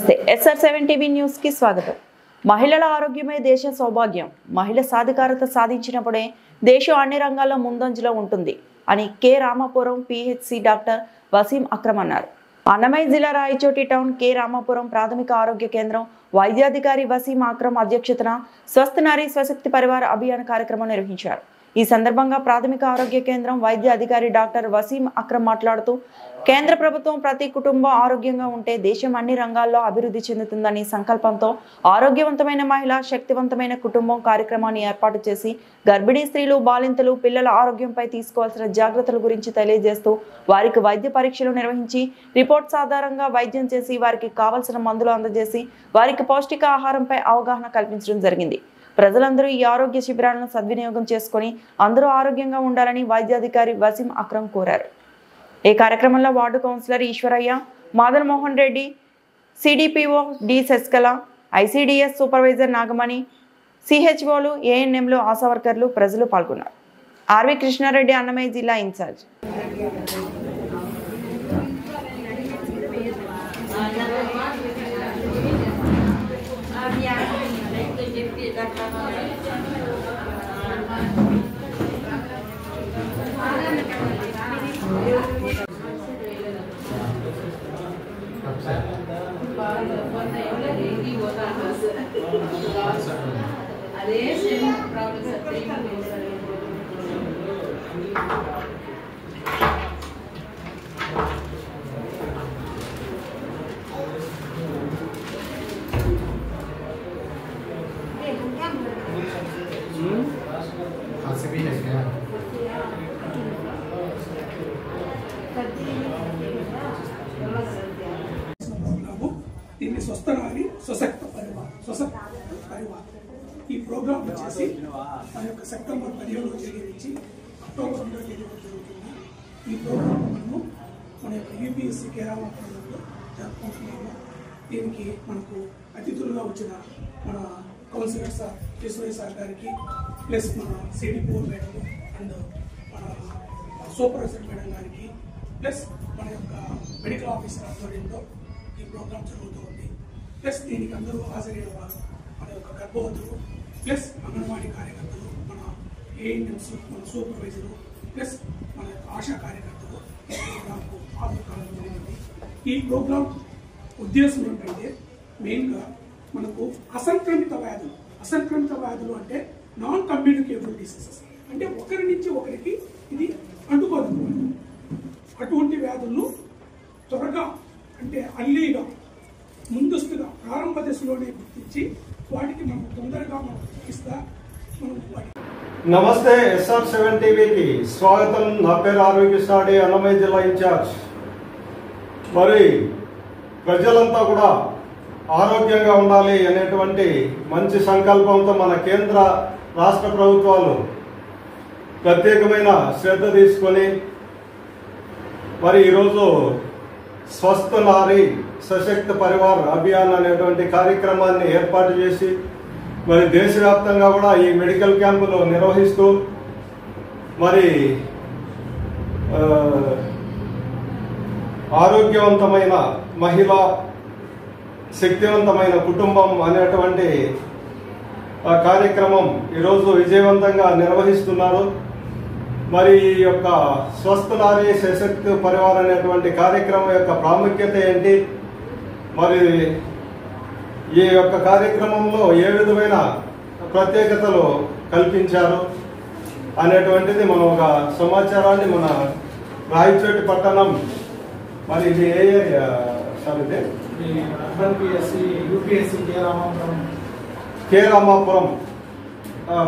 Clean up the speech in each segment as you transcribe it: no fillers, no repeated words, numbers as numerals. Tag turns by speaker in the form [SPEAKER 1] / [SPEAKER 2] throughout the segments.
[SPEAKER 1] నమస్తే SR7 TV news కి స్వాగతం. మహిళల ఆరోగ్యమే దేశ సౌభాగ్యం. మహిళ సాధికారత సాధించినప్పుడే దేశం అన్ని రంగాల్లో ముందంజలో ఉంటుంది అని కె రామాపురం PHC డాక్టర్ వసీం అక్రమ్ అన్నారు. అన్నమయ్య జిల్లా రాయచోటి టౌన్ కె రామాపురం ప్రాథమిక ఆరోగ్య కేంద్రం వైద్యాధికారి వసీం అక్రమ్ అధ్యక్షతన స్వస్థ నారీ స్వశక్తి పరివార్ అభియాన్ కార్యక్రమం నిర్వహించారు. ఈ సందర్భంగా ప్రాథమిక ఆరోగ్య కేంద్రం వైద్య అధికారి డాక్టర్ వసీం అక్రమ్ మాట్లాడుతూ కేంద్ర ప్రభుత్వం ప్రతి కుటుంబం ఆరోగ్యంగా ఉంటే దేశం అన్ని రంగాల్లో అభివృద్ధి చెందుతుందని సంకల్పంతో ఆరోగ్యవంతమైన మహిళ శక్తివంతమైన కుటుంబం కార్యక్రమాన్ని ఏర్పాటు చేసి గర్భిణీ స్త్రీలు బాలింతలు పిల్లల ఆరోగ్యంపై తీసుకోవాల్సిన జాగ్రత్తల గురించి తెలియజేస్తూ వారికి వైద్య పరీక్షలు నిర్వహించి రిపోర్ట్స్ ఆధారంగా వైద్యం చేసి వారికి కావాల్సిన మందులు అందజేసి వారికి పౌష్టిక ఆహారంపై అవగాహన కల్పించడం జరిగింది. ప్రజలందరూ ఈ ఆరోగ్య శిబిరాలను సద్వినియోగం చేసుకుని అందరూ ఆరోగ్యంగా ఉండాలని వైద్యాధికారి వసీం అక్రమ్ కోరారు. ఈ కార్యక్రమంలో ward councillor Eshwaraiah, Madan Mohan Reddy, CDPO D Sasikala, ICDS supervisor Nagamani, CHOలు, ANMలు, ఆశా వర్కర్లు, ప్రజలు పాల్గొన్నారు. RV కృష్ణారెడ్డి అన్నమయ్య జిల్లా ఇన్ఛార్జ్.
[SPEAKER 2] దీన్ని స్వస్థ నారీ స్వశక్త పరివార్ ఈ ప్రోగ్రాం వచ్చేసి మన యొక్క సెప్టెంబర్ 15వ తేదీ నుంచి అక్టోబర్ 2వ తేదీ వరకు జరుగుతుంది. ఈ ప్రోగ్రాం మనము మన యొక్క UPSC కేరామాపురంలో జరుపుకుంటున్నాము. దీనికి మనకు అతిథులుగా వచ్చిన మన కౌన్సిలర్ సార్ ఈశ్వరయ్య సార్ గారికి, ప్లస్ మన CDPO మేడం అండ్ మన సూపర్వైజర్ మేడం గారికి, ప్లస్ మన యొక్క మెడికల్ ఆఫీసర్ ఆధ్వర్యంలో ఈ ప్రోగ్రాం జరుగుతూ ఉంది. ప్లస్ దీనికి అందరూ హాజరైన వారు మన యొక్క గర్భవతులు, ప్లస్ అంగన్వాడీ కార్యకర్తలు, మన ANMs, మన సూపర్వైజరు, ప్లస్ మన యొక్క ఆశా కార్యకర్తలు ఈ ప్రోగ్రాంకు హాజరు కావడం జరిగింది. ఈ ప్రోగ్రాం ఉద్దేశం ఏంటంటే మెయిన్గా మనకు అసంక్రమిత వ్యాధులు అంటే నాన్ కమ్యూనికేబుల్ డిసీజెస్, అంటే ఒకరి నుంచి ఒకరికి ఇది అంటుకోదు. అటువంటి వ్యాధులను త్వరగా అంటే అల్లీగా ముందస్తుగా ప్రారంభ దశలోనే గుర్తించి వాటికి మనం తొందరగా మనం చికిత్స మనం.
[SPEAKER 3] నమస్తే, SR7 టీవీకి స్వాగతం. నా పేరు ఆరోగ్య సాడి, అన్నమయ్య జిల్లా ఇన్ఛార్జ్. మరి ప్రజలంతా కూడా ఆరోగ్యంగా ఉండాలి అనేటువంటి మంచి సంకల్పంతో మన కేంద్ర రాష్ట్ర ప్రభుత్వాలు ప్రత్యేకమైన శ్రద్ధ తీసుకొని మరి ఈరోజు స్వస్థ నారీ సశక్త పరివార్ అభియాన్ అనేటువంటి కార్యక్రమాన్ని ఏర్పాటు చేసి మరి దేశవ్యాప్తంగా కూడా ఈ మెడికల్ క్యాంపులు నిర్వహిస్తూ మరి ఆరోగ్యవంతమైన మహిళ శక్తివంతమైన కుటుంబం అనేటువంటి కార్యక్రమం ఈరోజు విజయవంతంగా నిర్వహిస్తున్నారు. మరి ఈ యొక్క స్వస్థ నారీ సశక్తి పరివార్ అనేటువంటి కార్యక్రమం యొక్క ప్రాముఖ్యత ఏంటి, మరి ఈ యొక్క కార్యక్రమంలో ఏ విధమైన ప్రత్యేకతలు కల్పించారు అనేటువంటిది మనం ఒక సమాచారాన్ని మన రాయచోటి పట్టణం, మరి ఇది ఏ ఏరియా సార్? ఇది
[SPEAKER 2] UPSC
[SPEAKER 3] కె రామాపురం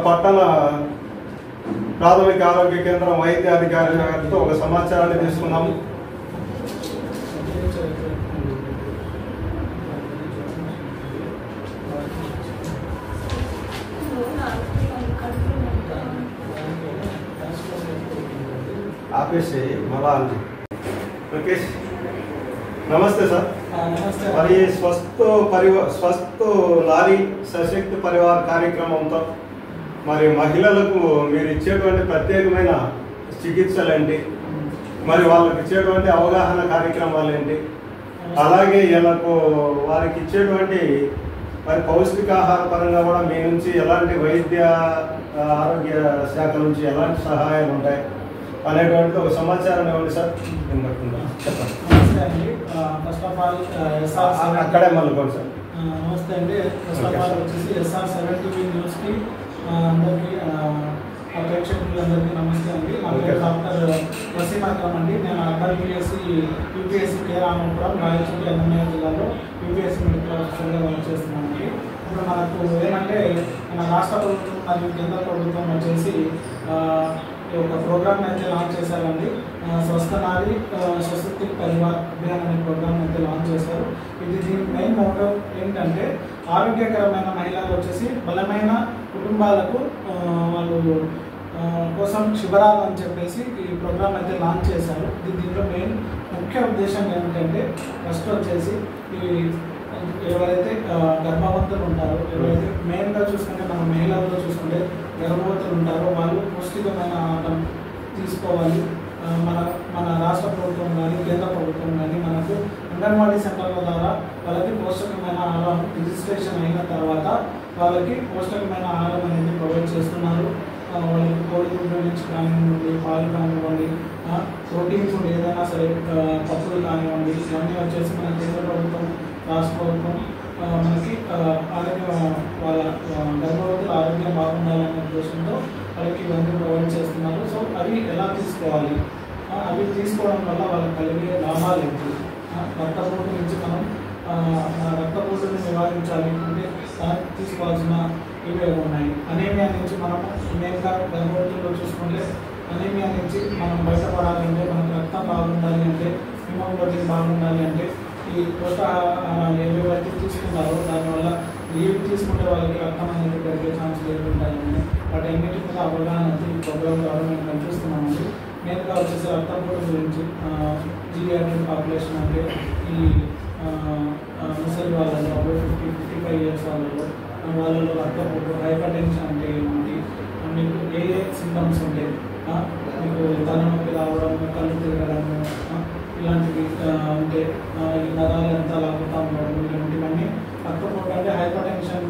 [SPEAKER 3] పట్టణ ప్రాథమిక ఆరోగ్య కేంద్రం వైద్యాధికారి గారితో ఒక సమాచారాన్ని తీసుకున్నాము. ఆపేసి మళ్ళా అండి. ఓకే, నమస్తే సార్. మరి స్వస్థ నారీ సశక్తి పరివార్ కార్యక్రమంతో మరి మహిళలకు మీరు ఇచ్చేటువంటి ప్రత్యేకమైన చికిత్సలు ఏంటి, మరి వాళ్ళకి ఇచ్చేటువంటి అవగాహన కార్యక్రమాలు ఏంటి? అలాగే వీళ్ళకు వారికి ఇచ్చేటువంటి మరి పౌష్టికాహార పరంగా కూడా మీ నుంచి ఎలాంటి వైద్య ఆరోగ్య శాఖ నుంచి ఎలాంటి సహాయాలు ఉంటాయి అనేటువంటి ఒక సమాచారం ఇవ్వండి సార్. చెప్పండి.
[SPEAKER 4] నమస్తే అండి. ఫస్ట్ ఆఫ్ ఆల్
[SPEAKER 3] అక్కడే మళ్ళీ సార్.
[SPEAKER 4] నమస్తే అండి. ఫస్ట్ ఆఫ్ ఆల్ వచ్చేసి SR7TV న్యూస్కి అందరికీ ప్రేక్షకులందరికీ నమస్తే అండి. నా పేరు డాక్టర్ వసీం అక్రమ్ అండి. నేను అర్బన్ యూపీఎస్సీ కే రామాపురం రాయచూరు అన్నమయ్య జిల్లాలో యూపీఎస్సీ మెడికల్ ఆఫీసర్గా వర్క్ చేస్తున్నానండి. ఇప్పుడు మనకు ఏమంటే మన రాష్ట్ర ప్రభుత్వం మరియు కేంద్ర ప్రభుత్వం వచ్చేసి ఒక ప్రోగ్రామ్ అయితే లాంచ్ చేశారండి. స్వస్థ నారి స్వశక్తి పరివార్ అభియాన్ అనే ప్రోగ్రామ్ అయితే లాంచ్ చేశారు. దీని మెయిన్ మోటో ఏంటంటే ఆరోగ్యకరమైన మహిళలు వచ్చేసి బలమైన కుటుంబాలకు వాళ్ళు కోసం శిబిరాలు అని చెప్పేసి ఈ ప్రోగ్రామ్ అయితే లాంచ్ చేశారు. దీంట్లో మెయిన్ ముఖ్య ఉద్దేశం ఏమిటంటే ఫస్ట్ వచ్చేసి ఈ ఎవరైతే గర్భవతులు ఉంటారో, ఎవరైతే మెయిన్గా చూసుకుంటే మన మహిళల్లో చూసుకుంటే గర్భవతులు ఉంటారో వాళ్ళు పౌష్టికమైన ఆహారం తీసుకోవాలి. మన రాష్ట్ర ప్రభుత్వం కానీ కేంద్ర ప్రభుత్వం కానీ మనకు అంగన్వాడీ సెంటర్ల ద్వారా వాళ్ళకి పౌష్టికమైన ఆహారం రిజిస్ట్రేషన్ అయిన తర్వాత వాళ్ళకి పౌష్టికమైన ఆహారం అనేది ప్రొవైడ్ చేస్తున్నారు. వాళ్ళకి కోడిగుడ్డు నుంచి కానివ్వండి, పాలు కానివ్వండి, ప్రోటీన్ ఫుడ్ ఏదైనా సరే, పప్పులు కానివ్వండి, ఇవన్నీ వచ్చేసి మన కేంద్ర ప్రభుత్వం రాష్ట్ర ప్రభుత్వం మనకి వాళ్ళ గర్భవతుల ఆరోగ్యం బాగుండాలనే ఉద్దేశంతో వాళ్ళకి ఇవన్నీ ప్రొవైడ్ చేస్తున్నారు. సో అవి ఎలా తీసుకోవాలి, అవి తీసుకోవడం వల్ల వాళ్ళకి కలిగే లాభాలు ఏంటి, రక్తపోటు నుంచి మనం రక్తపోటుని నివారించాలి అంటే దానికి తీసుకోవాల్సిన ఇవే ఉన్నాయి. అనీమియా నుంచి మనం మెయిన్గా గర్భవతుల్లో చూసుకుంటే అనీమియా నుంచి మనం బయటపడాలంటే మనకు రక్తం బాగుండాలి అంటే, హిమోగ్లోబిన్ బాగుండాలి అంటే ఈ పోషకాహారాలు ఏవైతే తీసుకున్నారో దానివల్ల ఏవి తీసుకుంటే వాళ్ళకి రక్తం అనేది పెరిగే ఛాన్సులు ఏవి ఉంటాయని వాటి అన్నిటి మీద అవగాహన ఈ ప్రోగ్రామ్ ద్వారా మేము కనిపిస్తున్నామండి. మెయిన్గా వచ్చేసి రక్తపోటు గురించి జీరియాట్రిక్ పాపులేషన్ అంటే ఈ ముసలి వాళ్ళలో 55 years వాళ్ళలో రక్తపోటు, హైపర్ టెన్షన్ అంటే ఏమిటి, మీకు ఏ సింటమ్స్ ఉంటాయి, మీకు తలనొప్పి రావడం, కళ్ళు తిరగడము, ఇలాంటివి అంటే ఈ నరాలు ఎంత లాగుతూ ఉండడం, ఇలాంటివన్నీ రక్తపోటు అంటే హైపర్ టెన్షన్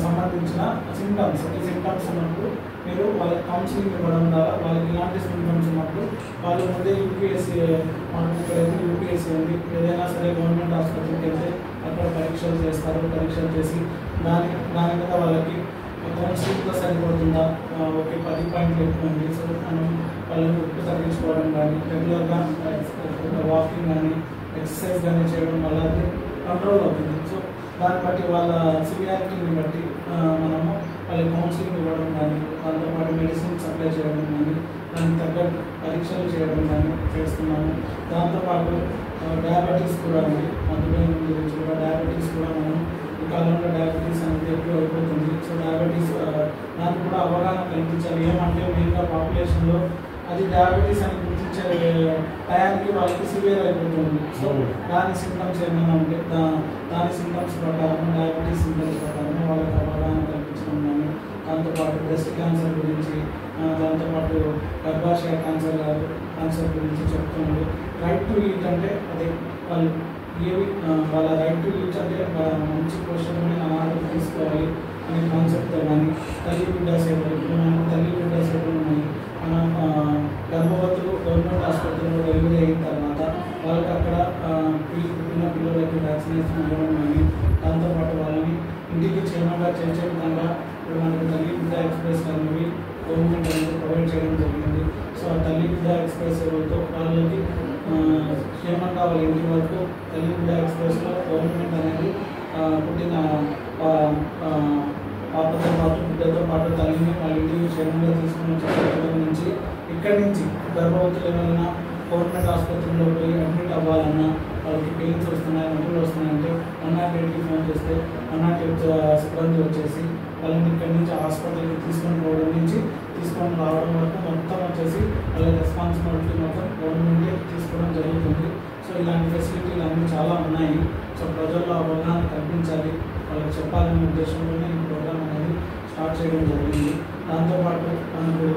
[SPEAKER 4] సంబంధించిన సింటమ్స్. ఈ సింటమ్స్ ఉన్నప్పుడు మీరు వాళ్ళకి కౌన్సిలింగ్ ఇవ్వడం ద్వారా వాళ్ళకి ఇలాంటి సింటమ్స్ ఉన్నప్పుడు వాళ్ళు ముందే యూపీఎస్సీ ఇక్కడైతే యూపీఎస్సీ ఉంది, ఏదైనా సరే గవర్నమెంట్ హాస్పిటల్కి వెళ్తే అక్కడ పరీక్షలు చేస్తారు. పరీక్షలు చేసి దాని మీద వాళ్ళకి కౌన్సిలింగ్లో సరిపోతుందా, ఓకే 10 పాయింట్లు ఎక్కువ ఉంది, సో మనం వాళ్ళని ఉప్పు తగ్గించుకోవడం కానీ, రెగ్యులర్గా వాకింగ్ కానీ ఎక్సర్సైజ్ కానీ చేయడం వల్ల అది కంట్రోల్ అవుతుంది. సో దాన్ని బట్టి వాళ్ళ సివియారిటీని బట్టి మనము వాళ్ళకి కౌన్సిలింగ్ ఇవ్వడం కానీ, దాంతోపాటు మెడిసిన్ సప్లై చేయడం కానీ, దానికి తగ్గట్టు పరీక్షలు చేయడం కానీ చేస్తున్నాము. దాంతోపాటు డయాబెటీస్ కూడా ఉంది, మధుమేహం గురించి కూడా డయాబెటీస్ కూడా మనం ఈ కాలంలో డయాబెటీస్ అనేది ఎక్కువ అయిపోతుంది. సో డయాబెటీస్ దానికి కూడా అవగాహన కల్పించాలి. ఏమంటే మెయిన్గా పాపులేషన్లో అది డయాబెటీస్ అని గుర్తించే టయానికి వాళ్ళకి సివియర్ అయిపోతుంది. సో దాని సింటమ్స్ ఏమైనా ఉంటే దాని సింటమ్స్ ప్రకారం, డయాబెటీస్ సింటమ్స్ ప్రకారం వాళ్ళకి అవగాహన కల్పించడం కానీ, దాంతోపాటు బ్రెస్ట్ క్యాన్సర్ గురించి, దాంతోపాటు గర్భాశయ క్యాన్సర్ గురించి చెప్తున్నాడు. రైట్ టు ఈట్ అంటే అదే వాళ్ళు ఏవి వాళ్ళ రైట్ టు ఈట్ అంటే మంచి పోషకమైన ఆహారం తీసుకోవాలి అనే కాన్సెప్ట్తో కానీ, తల్లి బిడ్డ సేవలు, ఇప్పుడు మనకు తల్లి బిడ్డ సేవలు ఉన్నాయి. మన గర్భవతులు గవర్నమెంట్ ఆసుపత్రిలో డెలివరీ అయిన తర్వాత వాళ్ళకి అక్కడ పుట్టిన పిల్లలకి వ్యాక్సినేషన్ ఇవ్వడం కానీ, దాంతోపాటు వాళ్ళని ఇంటికి క్షేమంగా చేర్చే విధంగా ఇప్పుడు మనకి తల్లి బిడ్డ ఎక్స్ప్రెస్ అనేవి గవర్నమెంట్ అనేది ప్రొవైడ్ చేయడం జరిగింది. సో ఆ తల్లి బిడ్డ ఎక్స్ప్రెస్ సేవలతో వాళ్ళకి క్షేమంగా వాళ్ళ ఇంటి వరకు తల్లి బిడ్డ ఎక్స్ప్రెస్లో గవర్నమెంట్ అనేది పుట్టిన పాపతో పాటు బిడ్డతో పాటు తల్లిని వాళ్ళ ఇంటికి క్షేమంగా తీసుకుని చెప్పడం నుంచి ఇక్కడి నుంచి గర్భవతులు ఏమైనా గవర్నమెంట్ ఆసుపత్రిలో పోయి అడ్మిట్ అవ్వాలన్నా, వాళ్ళకి పెయిన్స్ వస్తున్నాయి, నొప్పులు వస్తున్నాయంటే 108కి ఫోన్ చేస్తే 108 సిబ్బంది వచ్చేసి వాళ్ళని ఇక్కడి నుంచి హాస్పిటల్కి తీసుకొని పోవడం నుంచి తీసుకొని రావడం వరకు మొత్తం వచ్చేసి వాళ్ళ రెస్పాన్సిబిలిటీ మొత్తం గవర్నమెంటే తీసుకోవడం జరుగుతుంది. సో ఇలాంటి ఫెసిలిటీలు అన్నీ చాలా ఉన్నాయి. సో ప్రజల్లో అవగాహన కల్పించాలి, వాళ్ళకి చెప్పాలనే ఉద్దేశంలోనే ఈ ప్రోగ్రామ్ అనేది స్టార్ట్ చేయడం జరిగింది. దాంతోపాటు మనకు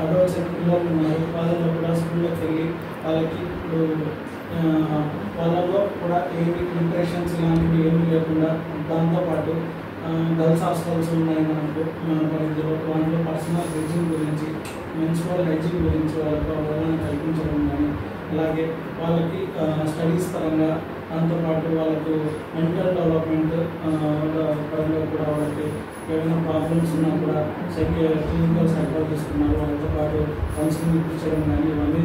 [SPEAKER 4] అడల్ట్స్ పిల్లలు ఉన్నారు, వాళ్ళలో కూడా స్కూల్లోకి వెళ్ళి వాళ్ళకి వాళ్ళలో కూడా ఏమి ఇంప్రెషన్స్ ఇలాంటివి ఏమీ లేకుండా దాంతోపాటు గర్ల్స్ హాస్టల్స్ ఉన్నాయి మనకు పరిధిలో వాళ్ళు పర్సనల్ హైజీన్ గురించి మెన్స్ట్రువల్ హైజీన్ గురించి వాళ్ళకు అవగాహన కల్పించడం కానీ అలాగే వాళ్ళకి స్టడీస్ పరంగా దాంతోపాటు వాళ్ళకు మెంటల్ డెవలప్మెంట్ పరంగా కూడా వాళ్ళకి ఏమైనా ప్రాబ్లమ్స్ ఉన్నా కూడా క్లినికల్ సైకాలజిస్ట్ ఉన్నారు వాళ్ళతో పాటు కౌన్సిలింగ్ ఇప్పించడం కానీ ఇవన్నీ